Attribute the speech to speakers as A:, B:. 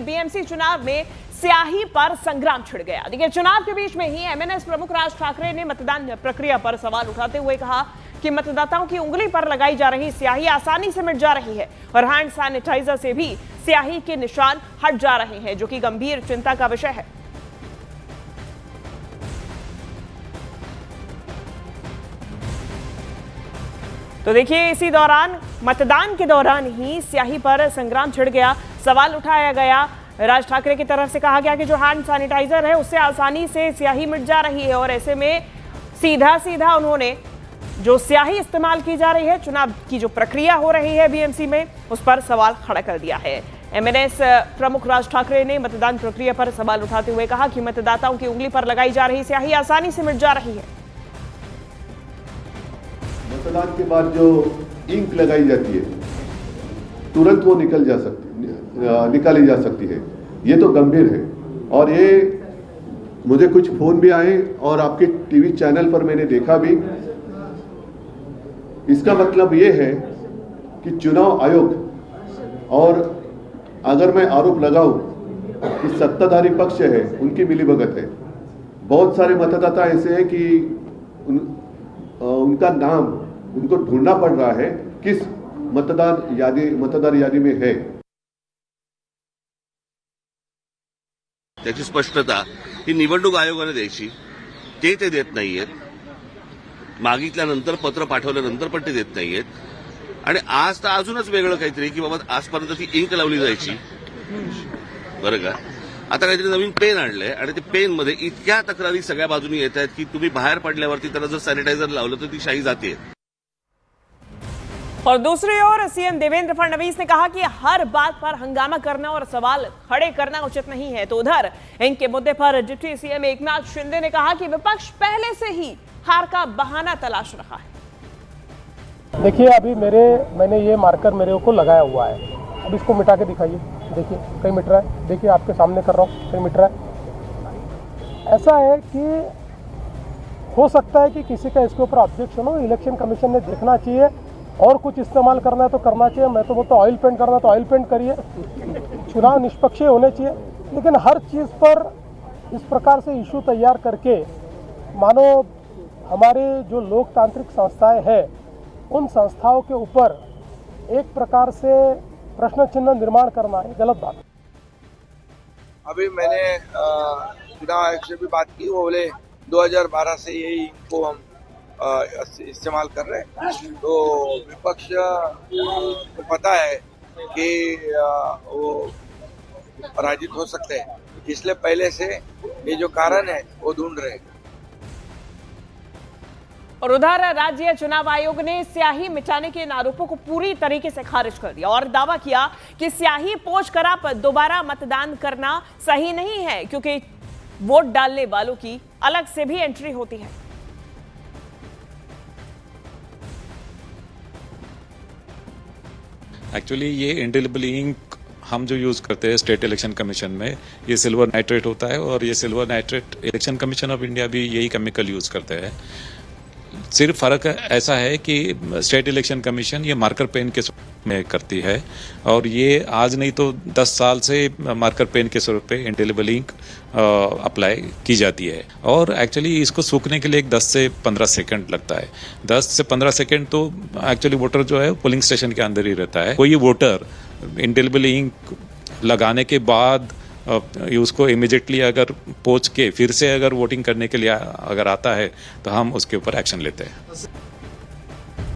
A: BMC चुनाव में स्याही पर संग्राम छिड़ गया। देखिए, चुनाव के बीच में ही एमएनएस प्रमुख राज ठाकरे ने मतदान प्रक्रिया पर सवाल उठाते हुए कहा कि मतदाताओं की उंगली पर लगाई जा रही स्याही आसानी से मिट जा रही है और हैंड सैनिटाइजर से भी स्याही के निशान हट जा रहे हैं, जो कि गंभीर चिंता का विषय है। तो देखिए, इसी दौरान मतदान के दौरान ही स्याही पर संग्राम छिड़ गया। सवाल उठाया गया, राज ठाकरे की तरफ से कहा गया कि जो हैंड सैनिटाइजर है उससे आसानी से स्याही मिट जा रही है और ऐसे में सीधा सीधा उन्होंने जो स्याही इस्तेमाल की जा रही है, चुनाव की जो प्रक्रिया हो रही है बीएमसी में, उस पर सवाल खड़ा कर दिया है। एमएनएस प्रमुख राज ठाकरे ने मतदान प्रक्रिया पर सवाल उठाते हुए कहा कि मतदाताओं की उंगली पर लगाई जा रही स्याही आसानी से मिट जा रही है।
B: मतदान के बाद जो इंक लगाई जाती है तुरंत वो निकाली जा सकती है। ये तो गंभीर है और ये मुझे कुछ फोन भी आए और आपके टीवी चैनल पर मैंने देखा भी। इसका मतलब ये है कि चुनाव आयोग, और अगर मैं आरोप लगाऊं कि सत्ताधारी पक्ष है उनकी मिलीभगत है। बहुत सारे मतदाता ऐसे हैं कि उनका नाम उनको ढूंढना पड़ रहा है किस मतदार यादी में है।
C: त्याची स्पष्टता ही निवडणूक आयोगाने द्यायची, ते देत नाहीयेत। मागितल्यानंतर पत्र पाठवल्यानंतर पण ते देत नाहीयेत आणि आज तर अजूनच वेगळं काहीतरी की बाबा आजपर्यंत ती इंक लावली जायची, बरं का, आता काहीतरी नवीन पेन आणलंय आणि ते पेन मध्ये इतक्या तक्रारी सगळ्या बाजूनी येत आहेत की तुम्ही बाहेर पडल्यावरती त्याला जर सॅनिटायझर लावलं तर ती शाई जाते।
A: और दूसरी ओर सीएम देवेंद्र फडणवीस ने कहा कि हर बात पर हंगामा करना और सवाल खड़े करना उचित नहीं है। तो उधर इनके मुद्दे पर डिप्टी सीएम एकनाथ शिंदे ने कहा कि विपक्ष पहले से ही हार का बहाना तलाश रहा है।
D: देखिए, अभी मैंने ये मार्कर मेरे को लगाया हुआ है, अब इसको मिटा के दिखाइए। देखिए कहीं मिट रहा है, देखिए आपके सामने कर रहा हूँ, कहीं मिट रहा है। ऐसा है कि हो सकता है कि किसी का इसके ऊपर ऑब्जेक्शन हो, इलेक्शन कमीशन ने देखना चाहिए और कुछ इस्तेमाल करना है तो करना चाहिए। मैं तो बोलता ऑयल पेंट करना है तो ऑयल पेंट करिए, चुनाव निष्पक्ष होने चाहिए। लेकिन हर चीज़ पर इस प्रकार से इशू तैयार करके मानो हमारे जो लोकतांत्रिक संस्थाएं हैं उन संस्थाओं के ऊपर एक प्रकार से प्रश्न चिन्ह निर्माण करना है गलत बात।
E: अभी मैंने चुनाव आयोग से भी बात की, वो बोले 2012 से यही इनको हम इस्तेमाल कर रहे हैं। तो विपक्ष को पता है कि वो पराजित हो सकते हैं, इसलिए पहले से ये जो कारण है वो ढूंढ रहे हैं।
A: और उधर राज्य चुनाव आयोग ने स्याही मिटाने के इन आरोपों को पूरी तरीके से खारिज कर दिया और दावा किया कि स्याही पोंछ कर आप दोबारा मतदान करना सही नहीं है, क्योंकि वोट डालने वालों की अलग से भी एंट्री होती है।
F: एक्चुअली ये इंडेलिबल इंक हम जो यूज़ करते हैं स्टेट इलेक्शन कमीशन में, ये सिल्वर नाइट्रेट होता है और ये silver nitrate election commission of India भी यही केमिकल यूज़ करते हैं। सिर्फ फ़र्क ऐसा है कि स्टेट इलेक्शन कमीशन ये मार्कर पेन के स्वरूप में करती है और ये आज नहीं तो 10 साल से मार्कर पेन के स्वरूप पे इंडेलिबल इंक अप्लाई की जाती है। और एक्चुअली इसको सूखने के लिए 10 से 15 सेकंड लगता है। 10 से 15 सेकंड तो एक्चुअली वोटर जो है पोलिंग स्टेशन के अंदर ही रहता है। कोई वोटर इंडेलिबल इंक लगाने के बाद उसको इमीडिएटली अगर पोंछ के फिर से अगर वोटिंग करने के लिए अगर आता है तो हम उसके ऊपर एक्शन लेते हैं।